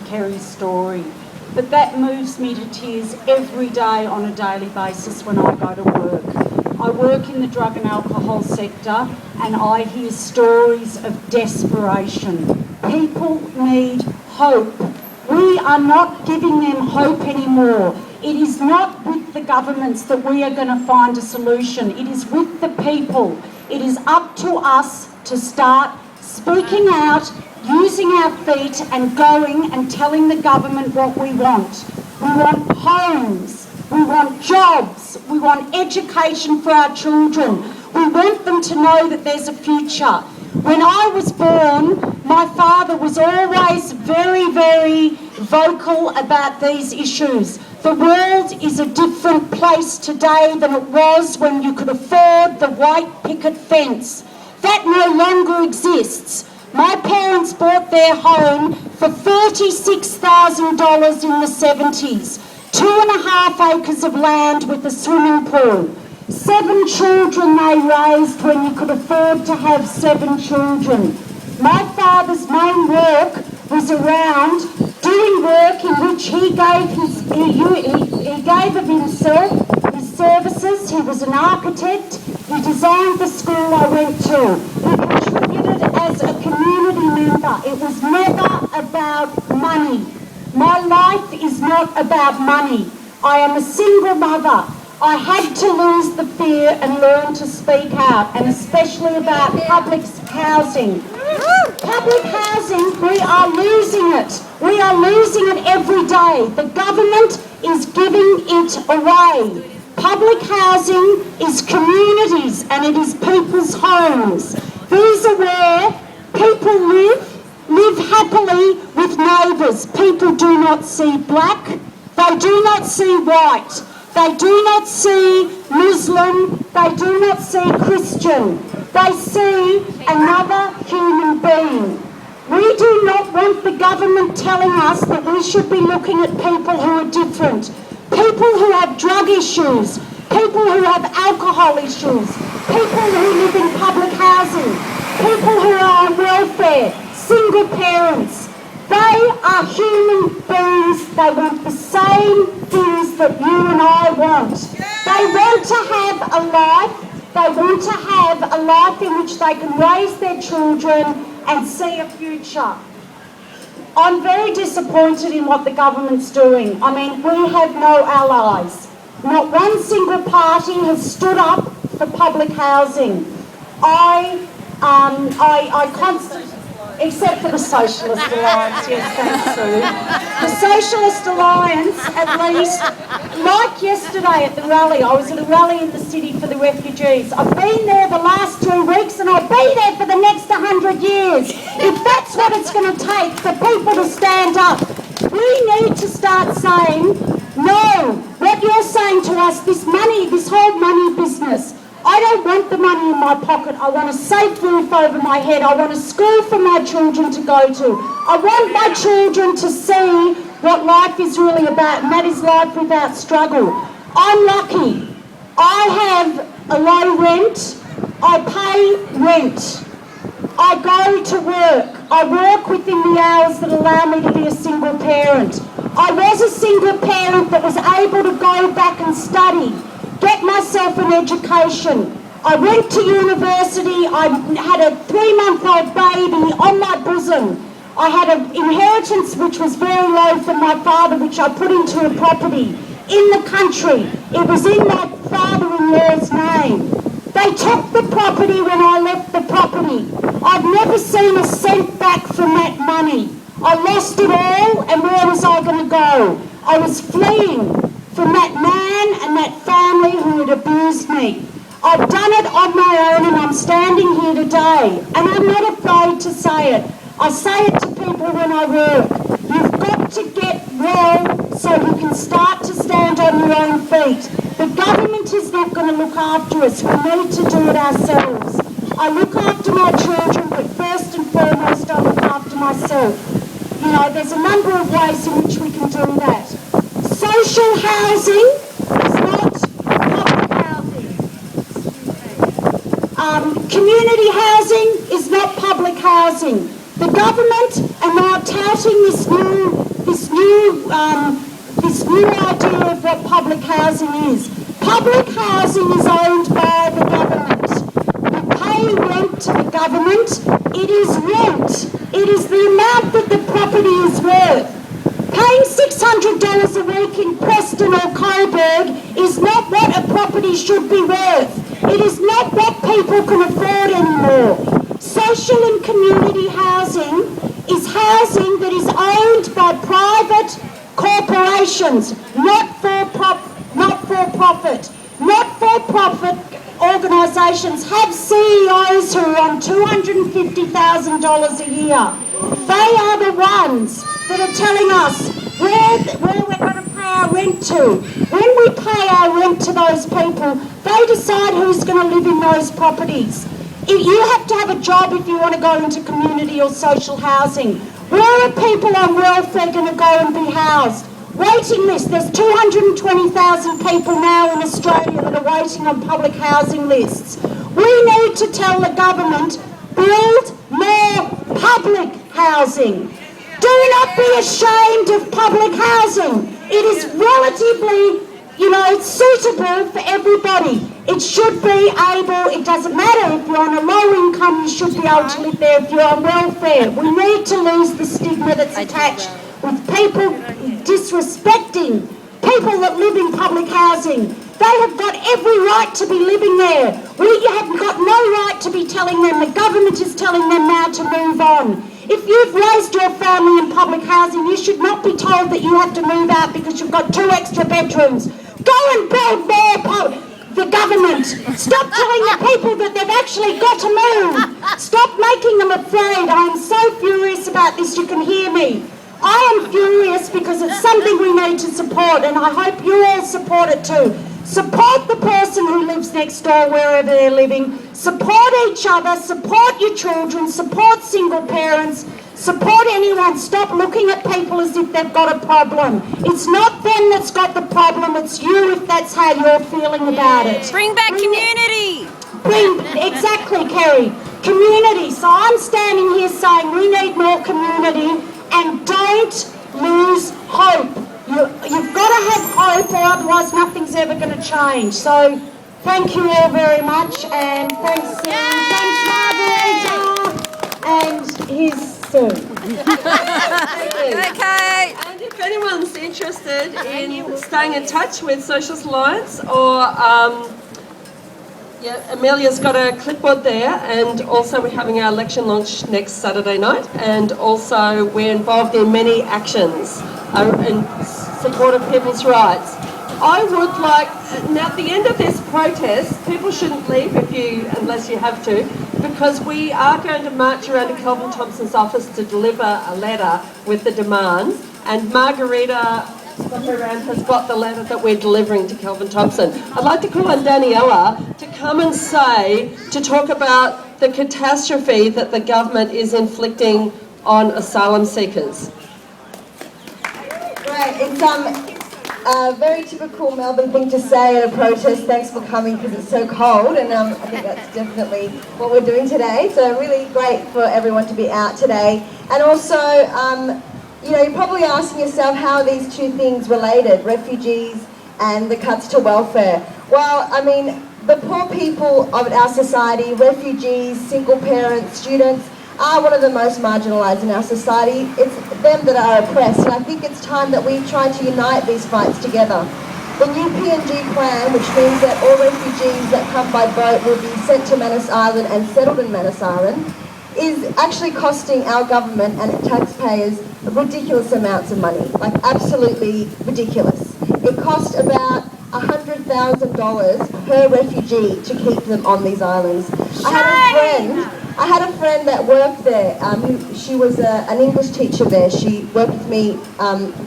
Kerry's story, but that moves me to tears every day on a daily basis when I go to work. I work in the drug and alcohol sector and I hear stories of desperation. People need hope. We are not giving them hope anymore. It is not with the governments that we are going to find a solution. It is with the people. It is up to us to start speaking out, using our feet and going and telling the government what we want. We want homes, we want jobs, we want education for our children. We want them to know that there's a future. When I was born, my father was always very, very vocal about these issues. The world is a different place today than it was when you could afford the white picket fence. That no longer exists. My parents bought their home for $36,000 in the 70s. 2.5 acres of land with a swimming pool. 7 children they raised when you could afford to have 7 children. My father's main work was around doing work in which he gave of himself, his services. He was an architect. He designed the school I went to. He contributed as a community member. It was never about money. My life is not about money. I am a single mother. I had to lose the fear and learn to speak out, and especially about public housing. Public housing, we are losing it. We are losing it every day. The government is giving it away. Public housing is communities and it is people's homes. These are where people live happily with neighbours. People do not see black, they do not see white, they do not see Muslim, they do not see Christian. They see another human being. We do not want the government telling us that we should be looking at people who are different. People who have drug issues, people who have alcohol issues, people who live in public housing, people who are on welfare, single parents. They are human beings. They want the same things that you and I want. They want to have a life. They want to have a life in which they can raise their children and see a future. I'm very disappointed in what the government's doing. I mean, we have no allies. Not one single party has stood up for public housing. I constantly, except for the Socialist Alliance, yes, thanks, Sue. The Socialist Alliance, at least, like yesterday at the rally, I was at a rally in the city for the refugees. I've been there the last 2 weeks and I'll be there for the next 100 years. If that's what it's going to take for people to stand up, we need to start saying, no, what you're saying to us, this money, this whole money business, I don't want the money in my pocket. I want a safe roof over my head. I want a school for my children to go to. I want my children to see what life is really about, and that is life without struggle. I'm lucky. I have a low rent. I pay rent. I go to work. I work within the hours that allow me to be a single parent. I was a single parent that was able to go back and study, get myself an education. I went to university. I had a 3-month-old baby on my bosom. I had an inheritance which was very low from my father, which I put into a property in the country. It was in my father-in-law's name. They took the property when I left the property. I've never seen a cent back from that money. I lost it all, and where was I going to go? I was fleeing from that man and that family who had abused me. I've done it on my own and I'm standing here today, and I'm not afraid to say it. I say it to people when I work. You've got to get well so you can start to stand on your own feet. The government is not going to look after us. We need to do it ourselves. I look after my children, but first and foremost I look after myself. You know, there's a number of ways in which we can do that. Social housing is not public housing. Community housing is not public housing. The government are now touting this new idea of what public housing is. Public housing is owned by the government. You pay rent to the government. It is rent. It is the amount that the property is worth. Paying $600 a week in Preston or Coburg is not what a property should be worth. It is not what people can afford anymore. Social and community housing is housing that is owned by private corporations, not for profit. Not-for-profit organisations have CEOs who are on $250,000 a year. They are the ones that are telling us where we're going to pay our rent to. When we pay our rent to those people, they decide who's going to live in those properties. If you have to have a job if you want to go into community or social housing. Where are people on welfare going to go and be housed? Waiting list. There's 220,000 people now in Australia that are waiting on public housing lists. We need to tell the government, build more public housing. Do not be ashamed of public housing. It is relatively, suitable for everybody. It should be able, it doesn't matter if you're on a low income, you should be able to live there if you're on welfare. We need to lose the stigma that's attached with people disrespecting people that live in public housing. They have got every right to be living there. We have got no right to be telling them. The government is telling them now to move on. If you've raised your family in public housing, you should not be told that you have to move out because you've got 2 extra bedrooms. Go and build more the government. Stop telling the people that they've actually got to move. Stop making them afraid. I'm so furious about this, you can hear me. I am furious because it's something we need to support, and I hope you all support it too. Support the person who lives next door wherever they're living. Support each other, support your children, support single parents, support anyone. Stop looking at people as if they've got a problem. It's not them that's got the problem, it's you if that's how you're feeling about it. Bring back community. Exactly, Kerry. Community. So I'm standing here saying we need more community, and don't lose hope. You've got to have hope, or otherwise nothing's ever going to change. So thank you all very much, and thanks Margarita, and here's Sue. Okay. And if anyone's interested in staying in touch with Socialist Alliance, or Amelia's got a clipboard there, and also we're having our election launch next Saturday night, and also we're involved in many actions in support of people's rights. I would like, now at the end of this protest, people shouldn't leave unless you have to, because we are going to march around to Kelvin Thompson's office to deliver a letter with the demands, and Margarita has got the letter that we're delivering to Kelvin Thompson. I'd like to call on Daniela to come and to talk about the catastrophe that the government is inflicting on asylum seekers. Right, it's a very typical Melbourne thing to say at a protest, thanks for coming because it's so cold, and I think that's definitely what we're doing today. So really great for everyone to be out today. And also, you're probably asking yourself how are these two things related, refugees and the cuts to welfare. Well, I mean, the poor people of our society, refugees, single parents, students, are one of the most marginalised in our society. It's them that are oppressed, and I think it's time that we try to unite these fights together. The new PNG plan, which means that all refugees that come by boat will be sent to Manus Island and settled in Manus Island, is actually costing our government and taxpayers ridiculous amounts of money, like absolutely ridiculous. It cost about $100,000 per refugee to keep them on these islands. I had a friend that worked there. She was an English teacher there. She worked with me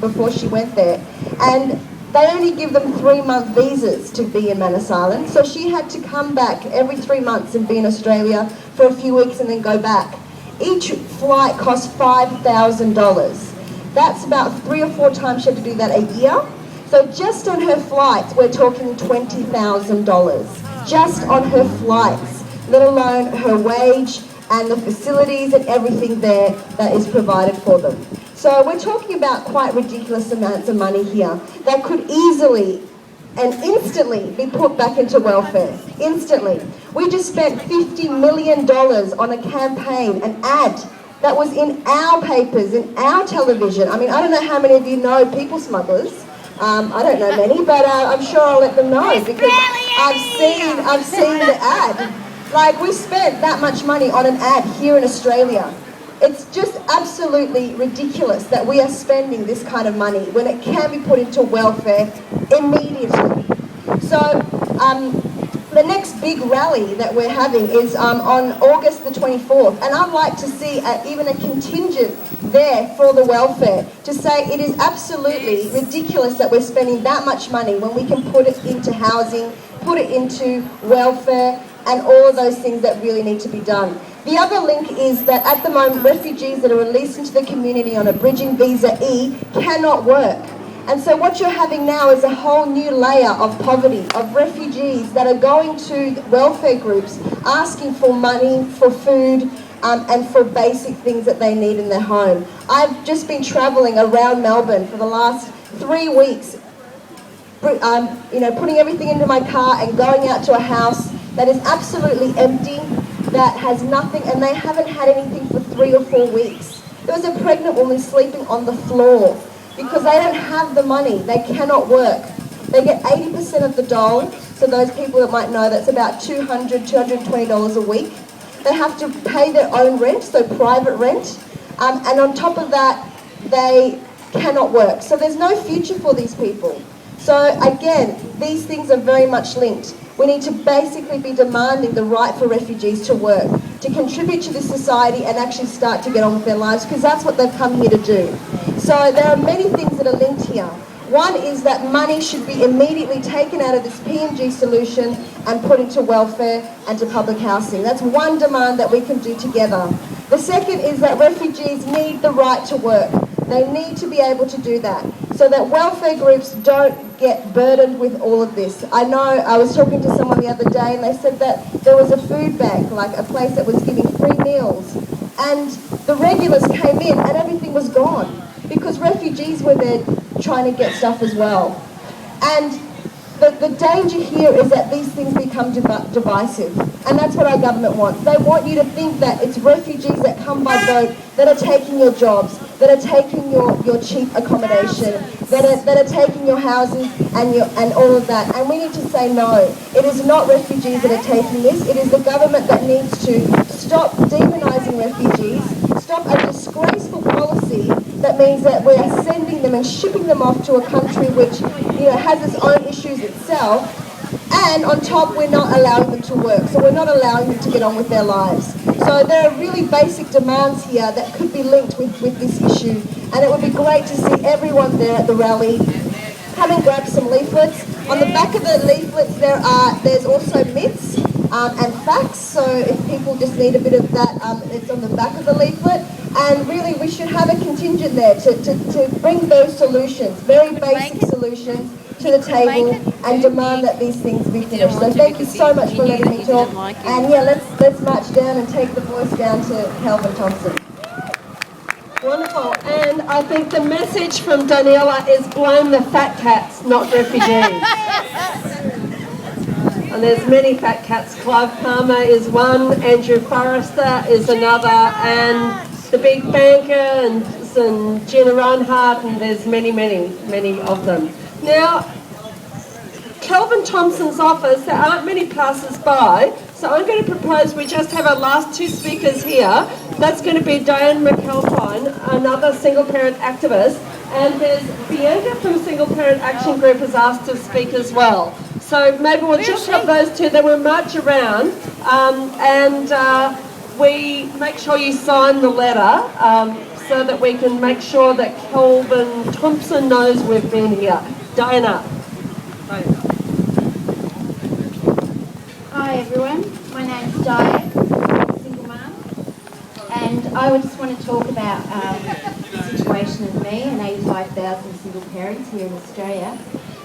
before she went there. And they only give them 3-month visas to be in Manus Island. So she had to come back every 3 months and be in Australia for a few weeks and then go back. Each flight cost $5,000. That's about 3 or 4 times she had to do that a year. So just on her flights, we're talking $20,000. Just on her flights, let alone her wage and the facilities and everything there that is provided for them. So we're talking about quite ridiculous amounts of money here that could easily and instantly be put back into welfare. Instantly. We just spent $50 million on a campaign, an ad, that was in our papers, in our television. I mean, I don't know how many of you know people smugglers. I don't know many, but I'm sure I'll let them know because I've seen the ad. Like, we spent that much money on an ad here in Australia. It's just absolutely ridiculous that we are spending this kind of money when it can be put into welfare immediately. So the next big rally that we're having is on August the 24th, and I'd like to see even a contingent there for the welfare to say it is absolutely ridiculous that we're spending that much money when we can put it into housing, put it into welfare, and all of those things that really need to be done. The other link is that at the moment, refugees that are released into the community on a bridging visa E cannot work. And so what you're having now is a whole new layer of poverty, of refugees that are going to welfare groups, asking for money, for food, and for basic things that they need in their home. I've just been travelling around Melbourne for the last 3 weeks, putting everything into my car and going out to a house that is absolutely empty, that has nothing, and they haven't had anything for 3 or 4 weeks. There was a pregnant woman sleeping on the floor because they don't have the money. They cannot work. They get 80% of the dole, so those people that might know, that's about $200, $220 a week. They have to pay their own rent, so private rent, and on top of that, they cannot work. So there's no future for these people. So again, these things are very much linked. We need to basically be demanding the right for refugees to work, to contribute to this society and actually start to get on with their lives, because that's what they've come here to do. So there are many things that are linked here. One is that money should be immediately taken out of this PNG solution and put into welfare and to public housing. That's one demand that we can do together. The second is that refugees need the right to work. They need to be able to do that so that welfare groups don't get burdened with all of this. I know I was talking to someone the other day and they said that there was a food bank, like a place that was giving free meals, and the regulars came in and everything was gone because refugees were there trying to get stuff as well. And the danger here is that these things become divisive, and that's what our government wants. They want you to think that it's refugees that come by boat that are taking your jobs, that are taking your cheap accommodation, that are taking your houses and all of that. And we need to say no. It is not refugees that are taking this. It is the government that needs to stop demonising refugees, stop a disgraceful policy that means that we're sending them and shipping them off to a country which has its own issues itself, and on top we're not allowing them to work, so we're not allowing them to get on with their lives. So there are really basic demands here that could be linked with this issue, and it would be great to see everyone there at the rally. Come and grab some leaflets. On the back of the leaflets there's also myths and facts, so if people just need a bit of that, it's on the back of the leaflet. And really we should have a contingent there to bring those solutions, very basic solutions, to the table and demand that these things be finished. So thank you so much for letting me talk. And yeah, let's march down and take the voice down to Calvin Thompson. Wonderful. And I think the message from Daniela is blame the fat cats, not refugees. And there's many fat cats. Clive Palmer is one, Andrew Forrester is another, and the big banker and Gina Ronhart, and there's many of them. Now, Calvin Thompson's office, there aren't many passers-by, so I'm going to propose we just have our last two speakers here. That's going to be Diane McAlpine, another single-parent activist, and there's Bianca from Single Parent Action Group has asked to speak as well. So maybe we'll just have those two, then we'll march around, and we make sure you sign the letter so that we can make sure that Calvin Thompson knows we've been here. Diana. Hi everyone, my name's Diane, I'm a single mum, and I would just want to talk about the situation of me and 85,000 single parents here in Australia.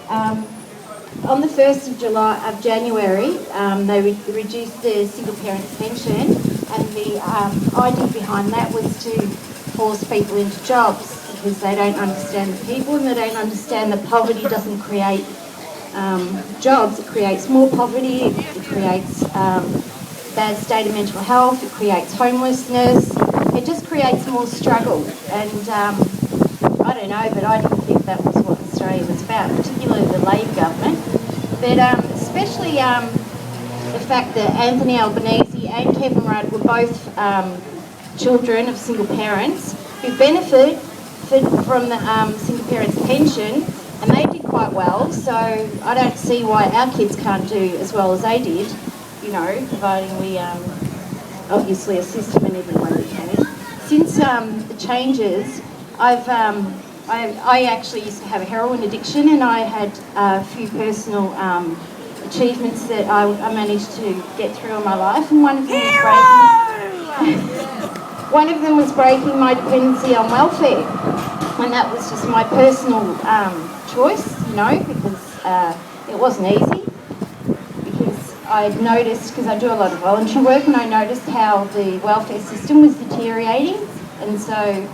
On the 1st of January, they reduced the single parents pension, and the idea behind that was to force people into jobs. because they don't understand the people and they don't understand that poverty doesn't create jobs. It creates more poverty, it creates bad state of mental health, it creates homelessness, it just creates more struggle. And I don't know, but I didn't think that was what Australia was about, particularly the Labor government. But especially the fact that Anthony Albanese and Kevin Rudd were both children of single parents who benefit from the single parents' pension, and they did quite well, so I don't see why our kids can't do as well as they did, you know, providing we obviously assist them in every way we can. Since the changes, I actually used to have a heroin addiction, and I had a few personal achievements that I managed to get through in my life, and one of them was breaking my dependency on welfare, and that was just my personal choice, you know, because it wasn't easy. Because I noticed, because I do a lot of voluntary work, and I noticed how the welfare system was deteriorating, and so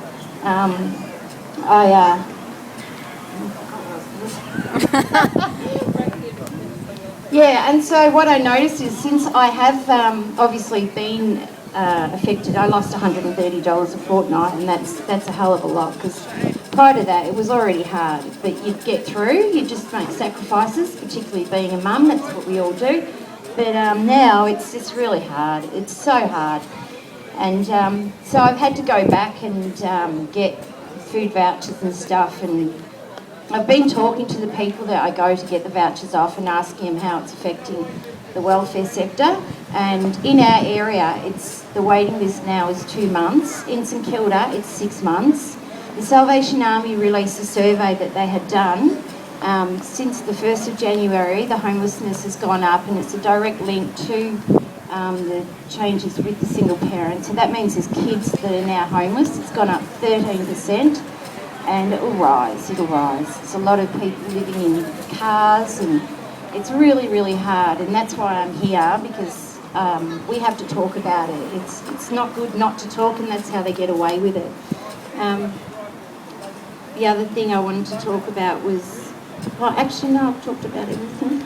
yeah, and so what I noticed is since I have obviously been affected, I lost $130 a fortnight, and that's a hell of a lot, because prior to that it was already hard, but you'd get through, you just make sacrifices, particularly being a mum, that's what we all do. But now it's just really hard, it's so hard. And so I've had to go back and get food vouchers and stuff, and I've been talking to the people that I go to get the vouchers off and asking them how it's affecting the welfare sector. And in our area, the waiting list now is 2 months. In St Kilda, it's 6 months. The Salvation Army released a survey that they had done. Since the 1st of January, the homelessness has gone up, and it's a direct link to the changes with the single parent. So that means there's kids that are now homeless. It's gone up 13%, and it'll rise. There's a lot of people living in cars, and it's really, really hard. And that's why I'm here, because we have to talk about it. It's not good not to talk, and that's how they get away with it. The other thing I wanted to talk about was, well, actually, no, I've talked about everything.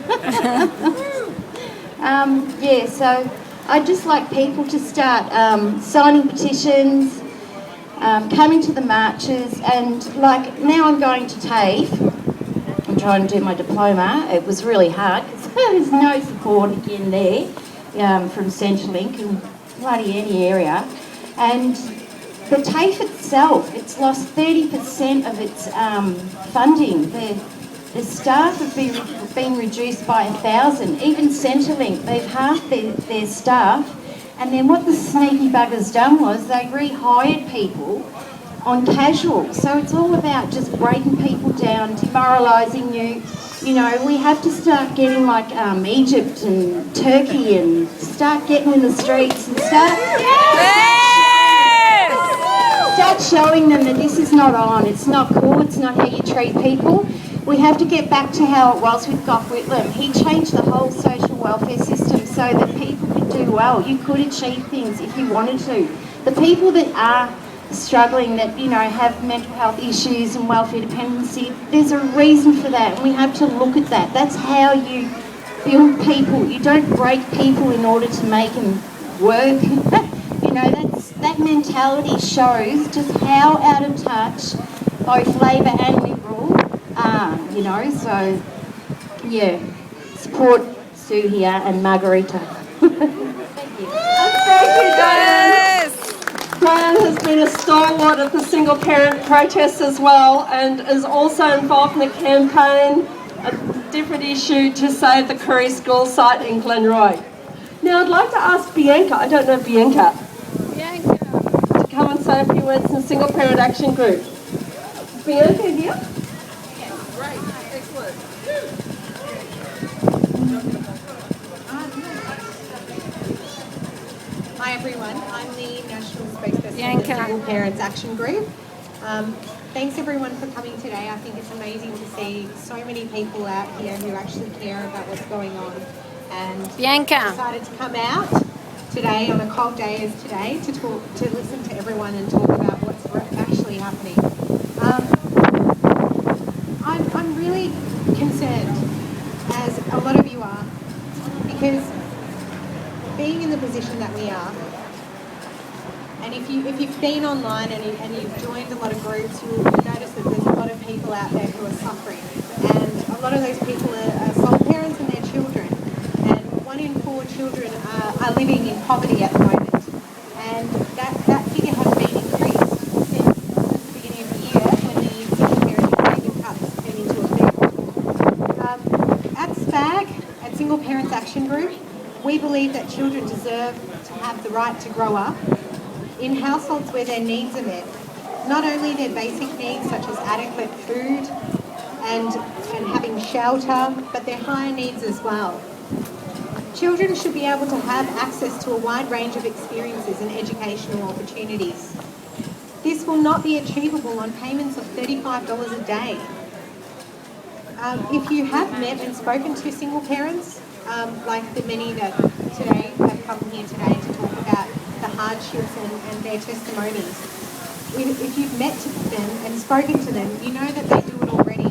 Yeah, so I'd just like people to start signing petitions, coming to the marches, and like now I'm going to TAFE. I'm trying to do my diploma. It was really hard because there's no support again there from Centrelink in bloody any area. And the TAFE itself, it's lost 30% of its funding. The staff have been reduced by 1,000. Even Centrelink, they've halved their staff. And then what the sneaky buggers done was they rehired people on casual. So it's all about just breaking people down, demoralising you. You know, we have to start getting like Egypt and Turkey and start getting in the streets and start showing them that this is not on, it's not cool, it's not how you treat people. We have to get back to how it was with Gough Whitlam. He changed the whole social welfare system so that people could do well. You could achieve things if you wanted to. The people that are struggling, that, you know, have mental health issues and welfare dependency, there's a reason for that, and we have to look at that. That's how you build people. You don't break people in order to make them work. You know, that mentality shows just how out of touch both Labor and Liberal are, you know. So, yeah, support Sue here and Margarita. Thank you. Thank you, Diane. Diane has been a stalwart of the single parent protests as well, and is also involved in the campaign, a different issue, to save the Curry School site in Glenroy. Now I'd like to ask Bianca, I don't know Bianca, to come and say a few words in the Single Parent Action Group. Bianca here? Yes, great, excellent. Hi everyone, I'm the National Spokesperson of the Single Parents Action Group. Thanks everyone for coming today. I think it's amazing to see so many people out here who actually care about what's going on, and decided to come out today on a cold day as today to listen to everyone and talk about what's actually happening. really concerned, as a lot of you are, because being in the position that we are, and if you've been online and you've joined a lot of groups, you'll notice that there's a lot of people out there who are suffering. And a lot of those people are sole parents and their children. And 1 in 4 children are living in poverty at the moment. And that figure has been increased since the beginning of the year when the single parenting payment cuts came into effect. At SPAG, at Single Parents Action Group, we believe that children deserve to have the right to grow up in households where their needs are met. Not only their basic needs such as adequate food and having shelter, but their higher needs as well. Children should be able to have access to a wide range of experiences and educational opportunities. This will not be achievable on payments of $35 a day. If you have met and spoken to single parents, like the many that today have come here today to talk about the hardships and their testimonies, if you've met them and spoken to them, you know that they do it already.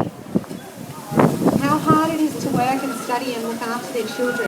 How hard it is to work and study and look after their children.